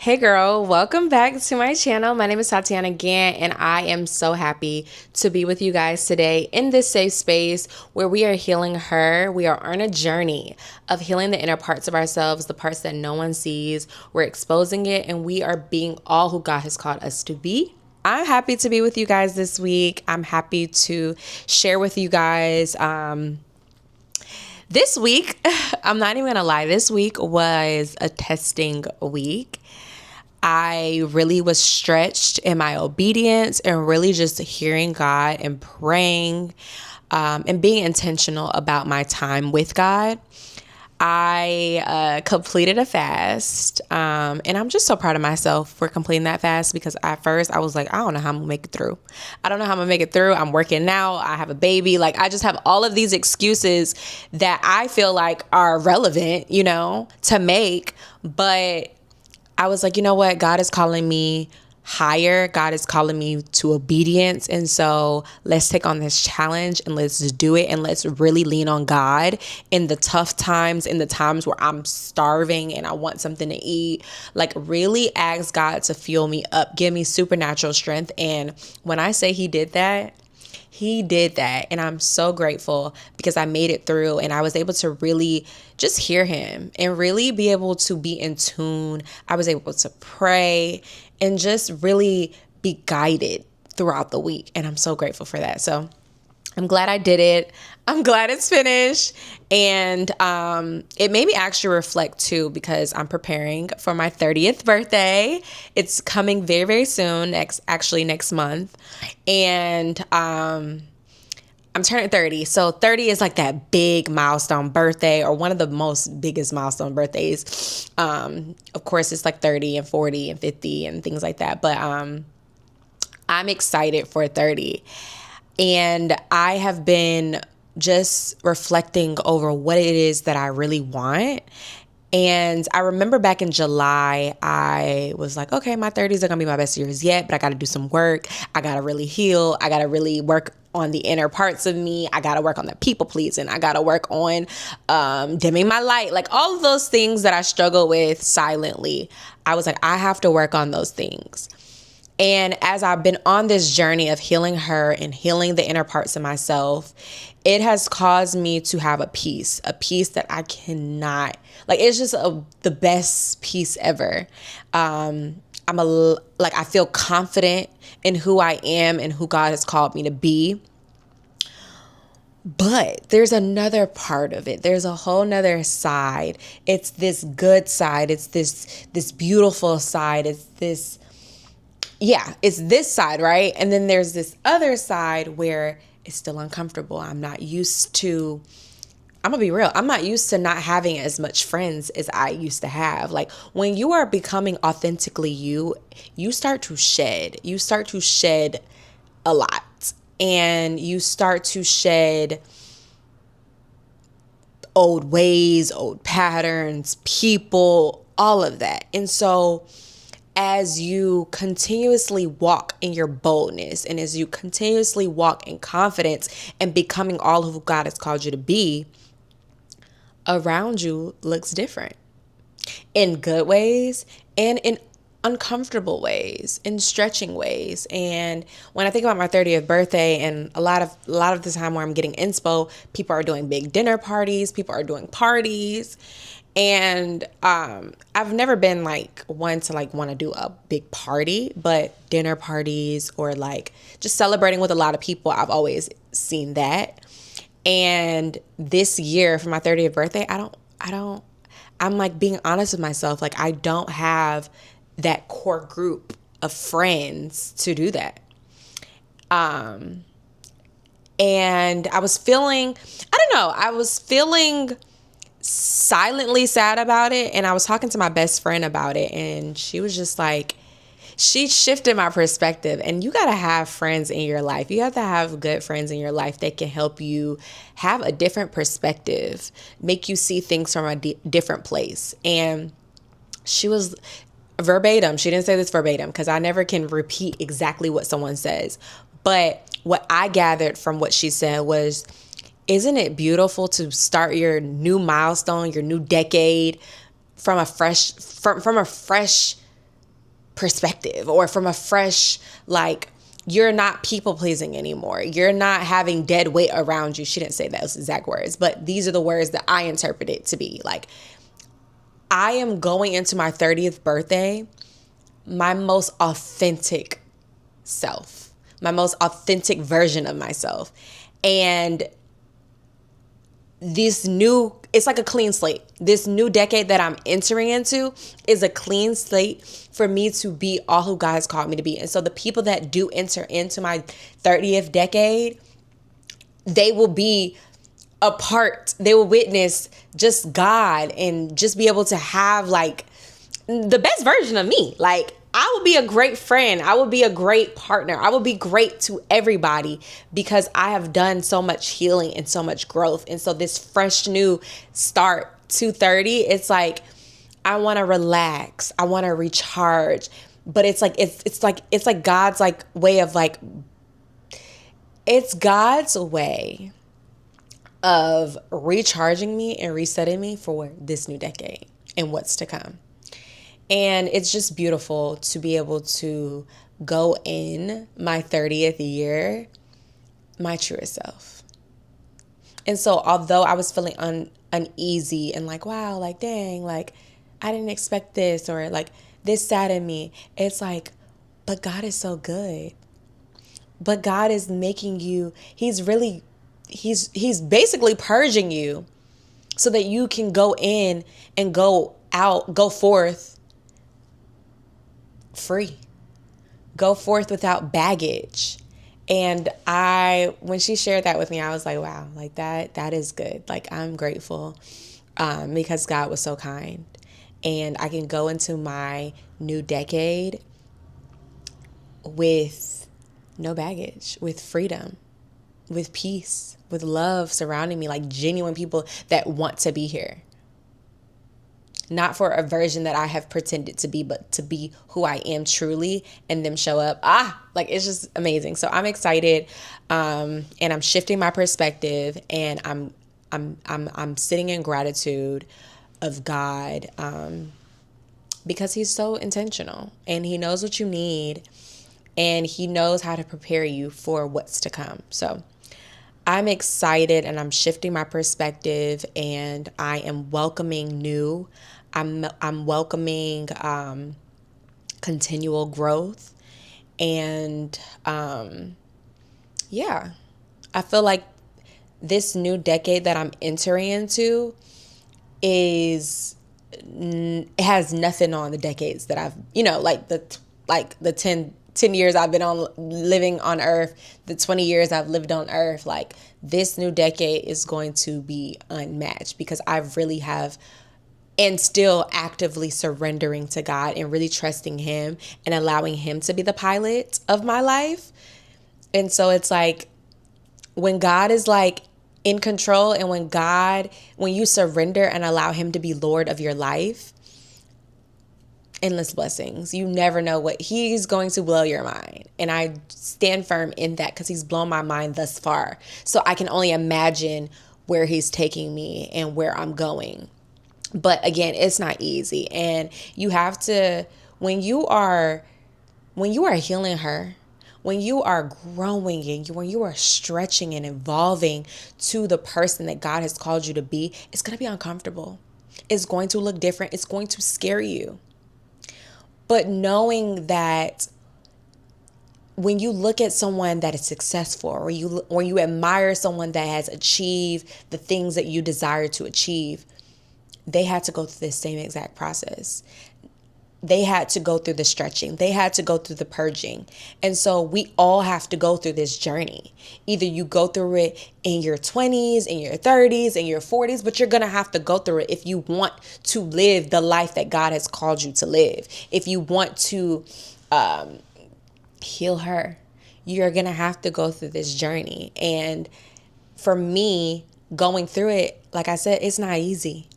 Hey girl, welcome back to my channel. My name is Tatiana Gant, and I am so happy to be with you guys today in this safe space where we are healing her. We are on a journey of healing the inner parts of ourselves, the parts that no one sees. We're exposing it, and we are being all who God has called us to be. I'm happy to be with you guys this week. I'm happy to share with you guys. This week, I'm not even gonna lie, this week was a testing week. I really was stretched in my obedience and really just hearing God and praying and being intentional about my time with God. I completed a fast, and I'm just so proud of myself for completing that fast because at first I was like, I don't know how I'm gonna make it through. I don't know how I'm gonna make it through. I'm working now. I have a baby. Like, I just have all of these excuses that I feel like are relevant, to make. But I was like, you know what? God is calling me higher. God is calling me to obedience. And so let's take on this challenge and let's do it. And let's really lean on God in the tough times, in the times where I'm starving and I want something to eat. Like, really ask God to fuel me up, give me supernatural strength. And when I say He did that, He did that. And I'm so grateful because I made it through and I was able to really just hear Him and really be able to be in tune. I was able to pray and just really be guided throughout the week. And I'm so grateful for that. So I'm glad I did it. I'm glad it's finished. And it made me actually reflect too, because I'm preparing for my 30th birthday. It's coming very, very soon, next month. And I'm turning 30. So 30 is like that big milestone birthday, or one of the most biggest milestone birthdays. Of course, it's like 30 and 40 and 50 and things like that. But I'm excited for 30. And I have been just reflecting over what it is that I really want. And I remember back in July, I was like, okay, my 30s are going to be my best years yet, but I got to do some work. I got to really heal. I got to really work on the inner parts of me. I got to work on the people pleasing. I got to work on dimming my light. Like, all of those things that I struggle with silently. I was like, I have to work on those things. And as I've been on this journey of healing her and healing the inner parts of myself, it has caused me to have a peace that I cannot, like, it's just the best peace ever. I feel confident in who I am and who God has called me to be. But there's another part of it. There's a whole nother side. It's this good side. It's this beautiful side. It's this side, right? And then there's this other side where it's still uncomfortable. I'm going to be real. I'm not used to not having as much friends as I used to have. Like, when you are becoming authentically you start to shed. You start to shed a lot. And you start to shed old ways, old patterns, people, all of that. And so as you continuously walk in your boldness and as you continuously walk in confidence and becoming all of who God has called you to be, around you looks different in good ways and in uncomfortable ways, in stretching ways. And when I think about my 30th birthday, and a lot of the time where I'm getting inspo, people are doing big dinner parties, people are doing parties. And I've never been like one to like want to do a big party, but dinner parties or like just celebrating with a lot of people, I've always seen that. And this year for my 30th birthday, I'm like being honest with myself. Like, I don't have that core group of friends to do that. And I was feeling silently sad about it. And I was talking to my best friend about it, and she was just like, she shifted my perspective. And you got to have friends in your life. You have to have good friends in your life that can help you have a different perspective, make you see things from a different place. And she was verbatim. She didn't say this verbatim because I never can repeat exactly what someone says. But what I gathered from what she said was, isn't it beautiful to start your new milestone, your new decade from a fresh perspective, or from a fresh, like, you're not people pleasing anymore. You're not having dead weight around you. She didn't say those exact words, but these are the words that I interpret it to be. Like, I am going into my 30th birthday, my most authentic self, my most authentic version of myself. And it's like a clean slate. This new decade that I'm entering into is a clean slate for me to be all who God has called me to be. And so the people that do enter into my 30th decade, they will be a part, they will witness just God and just be able to have like the best version of me. Like, I will be a great friend. I will be a great partner. I will be great to everybody because I have done so much healing and so much growth. And so this fresh new start to 30, it's like, I want to relax. I want to recharge. But it's like God's like way of like, it's God's way of recharging me and resetting me for this new decade and what's to come. And it's just beautiful to be able to go in my 30th year, my truest self. And so although I was feeling uneasy and like, wow, like, dang, like, I didn't expect this, or like, this saddened me. It's like, but God is so good. But God is making you, he's basically purging you so that you can go in and go forth free, go forth without baggage. And when she shared that with me, I was like, wow, like that is good. Like, I'm grateful because God was so kind, and I can go into my new decade with no baggage, with freedom, with peace, with love surrounding me, like genuine people that want to be here. Not for a version that I have pretended to be, but to be who I am truly, and them show up. Like, it's just amazing. So I'm excited, and I'm shifting my perspective, and I'm sitting in gratitude of God, because he's so intentional, and he knows what you need, and he knows how to prepare you for what's to come. So I'm excited, and I'm shifting my perspective, and I am welcoming new. I'm welcoming continual growth, and yeah, I feel like this new decade that I'm entering into it has nothing on the decades that I've, like the 10 years I've been living on earth, the 20 years I've lived on earth. Like, this new decade is going to be unmatched because I really have, and still actively surrendering to God and really trusting him and allowing him to be the pilot of my life. And so it's like, when God is like in control, and when you surrender and allow him to be Lord of your life, endless blessings. You never know what he's going to blow your mind. And I stand firm in that because he's blown my mind thus far. So I can only imagine where he's taking me and where I'm going. But again, it's not easy. And you have to, when you are healing her, when you are growing, and when you are stretching and evolving to the person that God has called you to be, it's going to be uncomfortable. It's going to look different. It's going to scare you. But knowing that when you look at someone that is successful, or you admire someone that has achieved the things that you desire to achieve, they had to go through the same exact process. They had to go through the stretching. They had to go through the purging. And so we all have to go through this journey. Either you go through it in your 20s, in your 30s, in your 40s, but you're going to have to go through it if you want to live the life that God has called you to live. If you want to heal her, you're going to have to go through this journey. And for me, going through it, like I said, it's not easy.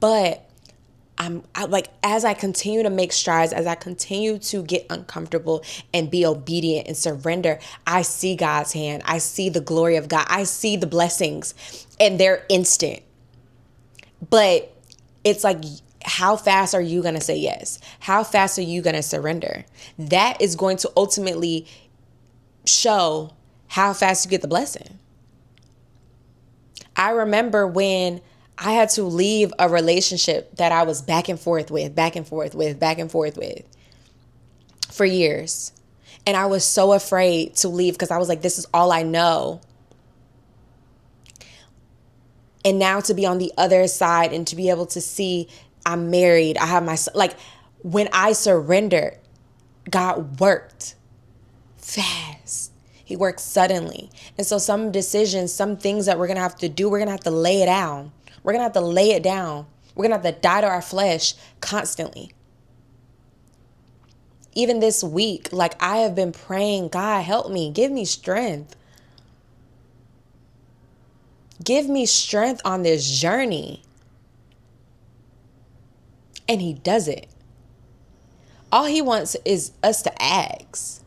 But as I continue to make strides, as I continue to get uncomfortable and be obedient and surrender, I see God's hand. I see the glory of God. I see the blessings, and they're instant. But it's like, how fast are you going to say yes? How fast are you going to surrender? That is going to ultimately show how fast you get the blessing. I remember when I had to leave a relationship that I was back and forth with for years. And I was so afraid to leave because I was like, this is all I know. And now to be on the other side and to be able to see I'm married, I have my, like, when I surrendered, God worked fast. He worked suddenly. And so some decisions, some things that we're going to have to do, we're going to have to lay it down. We're going to have to lay it down. We're going to have to die to our flesh constantly. Even this week, like, I have been praying, God, help me, give me strength. Give me strength on this journey. And he does it. All he wants is us to ask.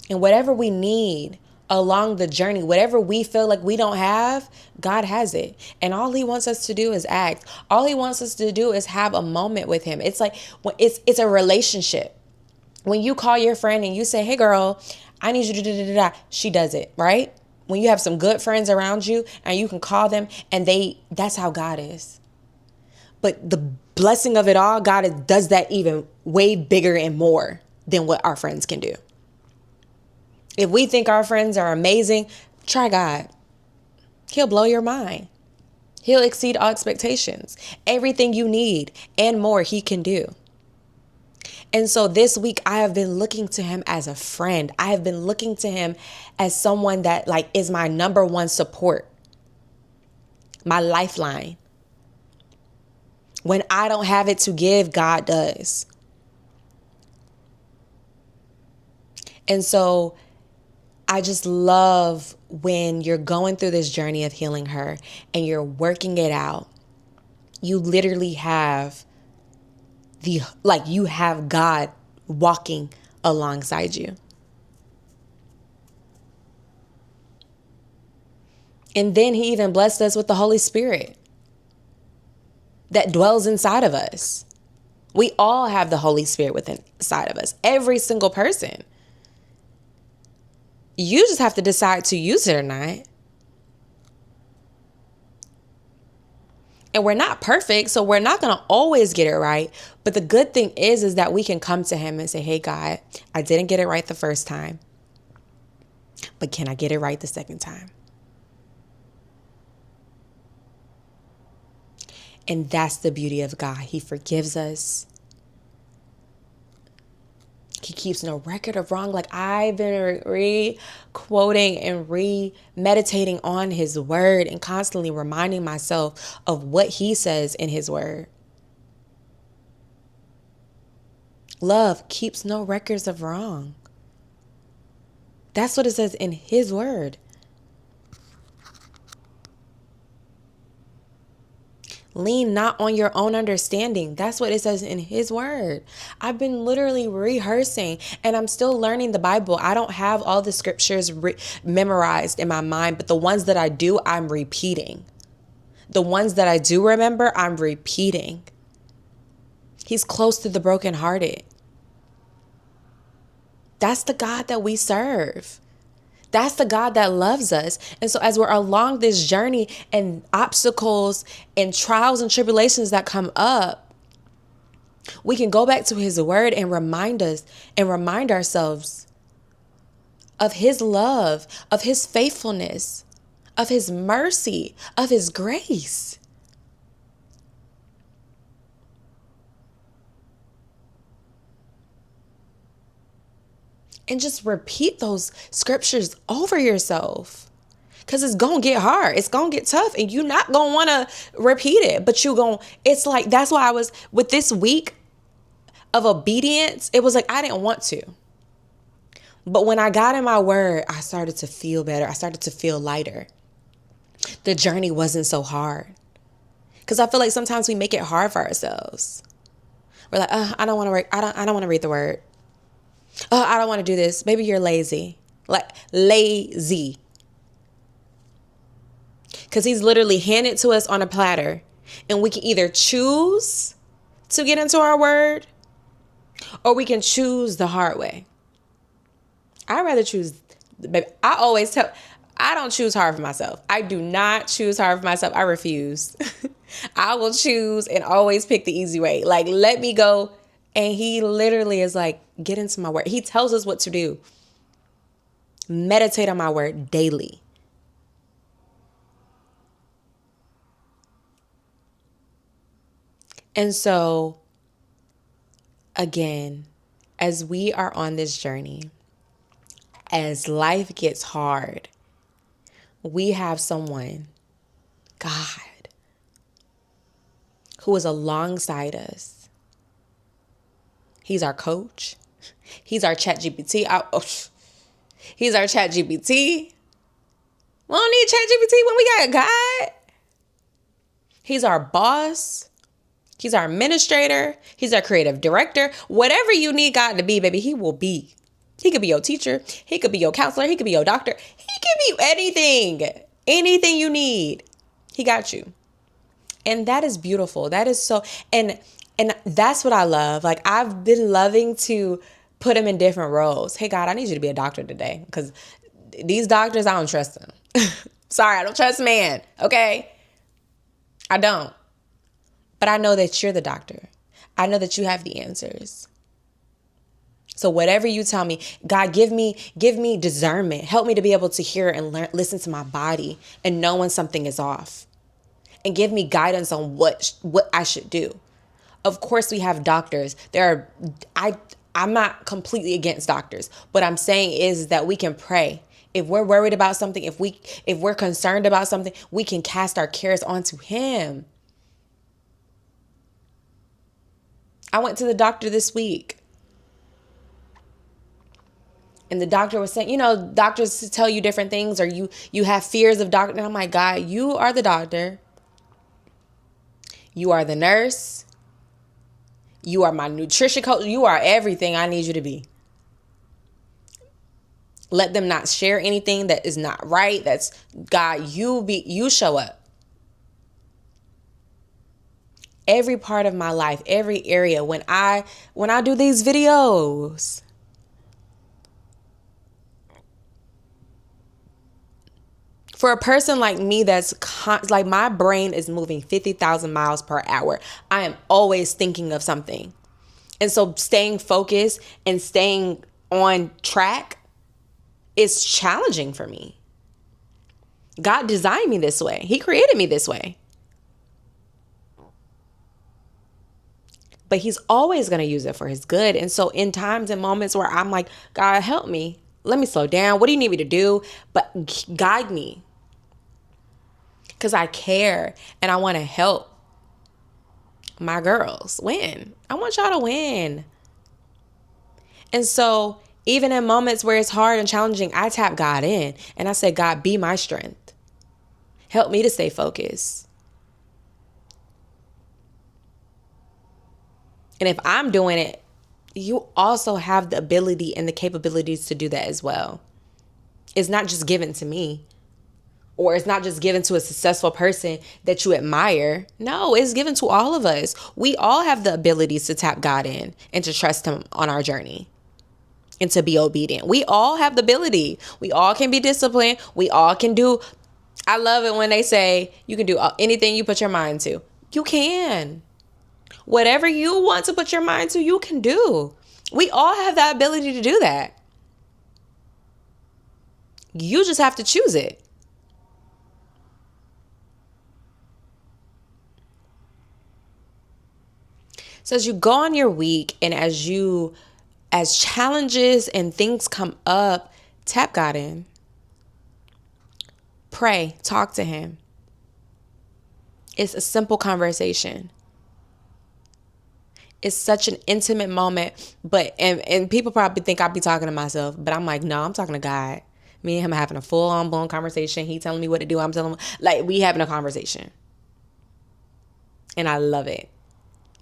And whatever we need along the journey, whatever we feel like we don't have, God has it. And all he wants us to do is act. All he wants us to do is have a moment with him. It's like, it's a relationship. When you call your friend and you say, hey girl, I need you to do. She does it, right? When you have some good friends around you and you can call them and that's how God is. But the blessing of it all, God does that even way bigger and more than what our friends can do. If we think our friends are amazing, try God. He'll blow your mind. He'll exceed all expectations. Everything you need and more he can do. And so this week I have been looking to him as a friend. I have been looking to him as someone that, like, is my number one support, my lifeline. When I don't have it to give, God does. And so I just love when you're going through this journey of healing her and you're working it out. You literally have you have God walking alongside you. And then he even blessed us with the Holy Spirit that dwells inside of us. We all have the Holy Spirit within inside of us. Every single person. You just have to decide to use it or not. And we're not perfect, so we're not going to always get it right. But the good thing is that we can come to him and say, hey, God, I didn't get it right the first time, but can I get it right the second time? And that's the beauty of God. He forgives us. He keeps no record of wrong. Like, I've been re-quoting and re-meditating on his word and constantly reminding myself of what he says in his word. Love keeps no records of wrong. That's what it says in his word. Lean not on your own understanding. That's what it says in his word. I've been literally rehearsing and I'm still learning the Bible. I don't have all the scriptures memorized in my mind, but the ones that I do, I'm repeating. The ones that I do remember, I'm repeating. He's close to the brokenhearted. That's the God that we serve. That's the God that loves us. And so as we're along this journey and obstacles and trials and tribulations that come up, we can go back to his word and remind ourselves of his love, of his faithfulness, of his mercy, of his grace. And just repeat those scriptures over yourself. Because it's going to get hard. It's going to get tough. And you're not going to want to repeat it. But it's like, that's why I was with this week of obedience. It was like, I didn't want to. But when I got in my word, I started to feel better. I started to feel lighter. The journey wasn't so hard. Because I feel like sometimes we make it hard for ourselves. We're like, I don't want to read the word. Oh, I don't want to do this. Maybe you're lazy. Like, lazy. Because he's literally handed to us on a platter. And we can either choose to get into our word, or we can choose the hard way. I'd rather choose, baby. I always tell, I don't choose hard for myself. I do not choose hard for myself. I refuse. I will choose and always pick the easy way. Like, let me go. And he literally is like, get into my word. He tells us what to do. Meditate on my word daily. And so, again, as we are on this journey, as life gets hard, we have someone, God, who is alongside us. He's our coach. He's our ChatGPT. He's our ChatGPT. We don't need ChatGPT when we got God. He's our boss. He's our administrator. He's our creative director. Whatever you need God to be, baby, he will be. He could be your teacher. He could be your counselor. He could be your doctor. He can be anything. Anything you need. He got you. And that is beautiful. That is so, and that's what I love. Like, I've been loving to put him in different roles. Hey, God, I need you to be a doctor today, because these doctors, I don't trust them. Sorry, I don't trust man. Okay? I don't. But I know that you're the doctor. I know that you have the answers. So whatever you tell me, God, give me discernment. Help me to be able to hear and listen to my body and know when something is off. And give me guidance on what I should do. Of course, we have doctors. I'm not completely against doctors. What I'm saying is that we can pray. If we're worried about something, if we're concerned about something, we can cast our cares onto him. I went to the doctor this week. And the doctor was saying, doctors tell you different things, or you have fears of doctor. And I'm like, God, you are the doctor. You are the nurse. You are my nutrition coach. You are everything I need you to be. Let them not share anything that is not right. That's God, you show up. Every part of my life, every area, when I do these videos, for a person like me, that's like, my brain is moving 50,000 miles per hour. I am always thinking of something. And so staying focused and staying on track is challenging for me. God designed me this way. He created me this way. But he's always going to use it for his good. And so in times and moments where I'm like, God, help me. Let me slow down. What do you need me to do? But guide me. Because I care and I want to help my girls win. I want y'all to win. And so even in moments where it's hard and challenging, I tap God in and I say, God, be my strength. Help me to stay focused. And if I'm doing it, you also have the ability and the capabilities to do that as well. It's not just given to me. Or it's not just given to a successful person that you admire. No, it's given to all of us. We all have the abilities to tap God in and to trust him on our journey and to be obedient. We all have the ability. We all can be disciplined. We all can do. I love it when they say you can do anything you put your mind to. You can. Whatever you want to put your mind to, you can do. We all have that ability to do that. You just have to choose it. So as you go on your week and as challenges and things come up, tap God in. Pray, talk to him. It's a simple conversation. It's such an intimate moment, but and people probably think I'd be talking to myself, but I'm like, no, I'm talking to God. Me and him are having a full-on blown conversation. He telling me what to do. I'm telling him, like, we having a conversation. And I love it.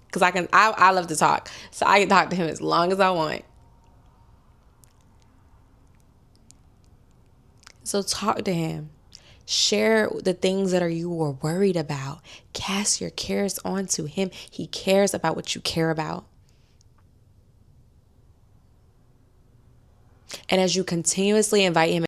Because I love to talk. So I can talk to him as long as I want. So talk to him. Share the things that you are worried about. Cast your cares onto him. He cares about what you care about. And as you continuously invite him,